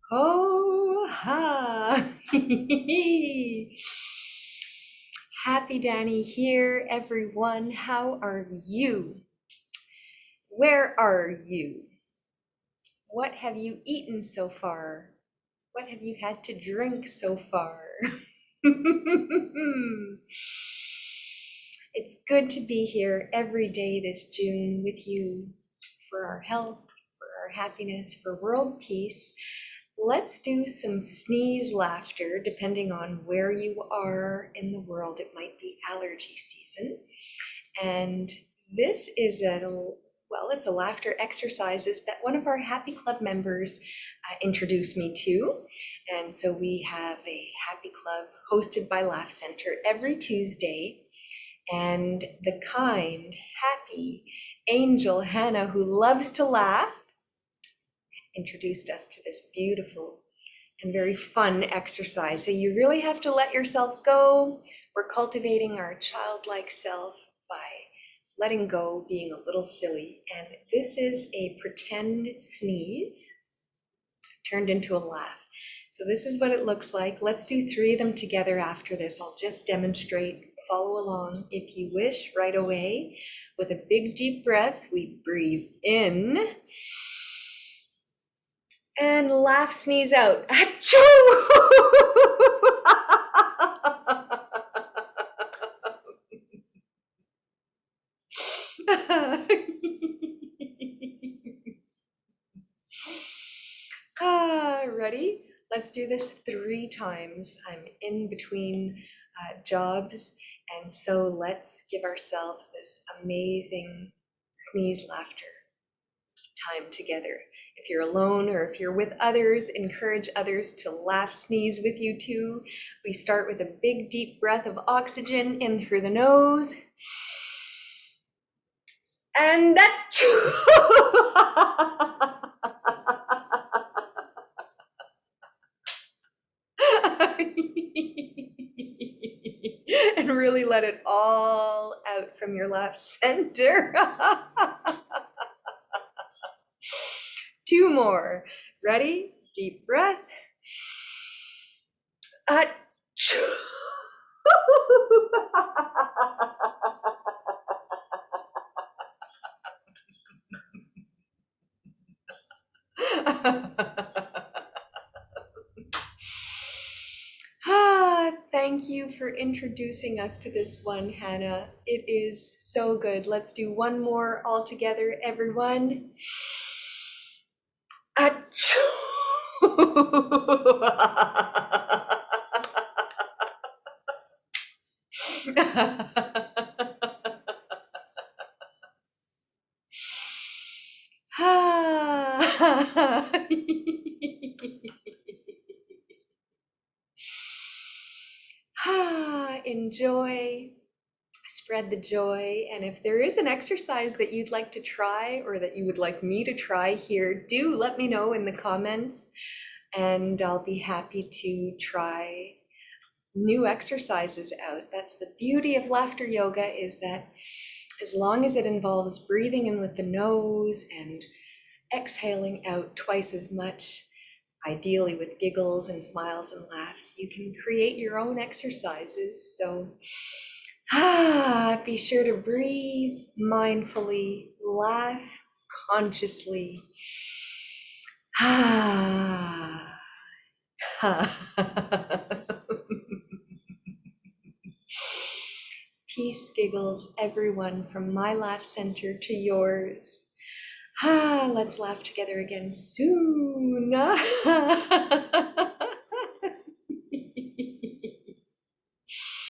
Oh, ha. Happy Dani here, everyone. How are you? Where are you? What have you eaten so far? What have you had to drink so far? It's good to be here every day this June with you for our health, for our happiness, for world peace. Let's do some sneeze laughter, depending on where you are in the world. It might be allergy season. And this is it's a laughter exercises that one of our Happy Club members introduced me to. And so we have a Happy Club hosted by Laugh Center every Tuesday. And the kind, happy angel Hannah, who loves to laugh, introduced us to this beautiful and very fun exercise. So you really have to let yourself go. We're cultivating our childlike self by letting go, being a little silly. And this is a pretend sneeze turned into a laugh. So this is what it looks like. Let's do 3 of them together after this. I'll just demonstrate. Follow along if you wish right away. With a big deep breath, we breathe in and laugh, sneeze out. Achoo! Ready? Let's do this 3 times. I'm in between jobs, and so let's give ourselves this amazing sneeze laughter time together. If you're alone or if you're with others, encourage others to laugh, sneeze with you too. We start with a big deep breath of oxygen in through the nose. And that and really let it all out from your left center. 2 more. Ready? Deep breath. Thank you for introducing us to this one, Hannah. It is so good. Let's do 1 more all together, everyone. Achoo! Enjoy, spread the joy, and if there is an exercise that you'd like to try or that you would like me to try here, do let me know in the comments, and I'll be happy to try new exercises out. That's the beauty of laughter yoga, is that as long as it involves breathing in with the nose and exhaling out twice as much, ideally with giggles and smiles and laughs, you can create your own exercises. So be sure to breathe mindfully, laugh consciously. Peace, giggles, everyone, from my laugh center to yours. Let's laugh together again soon.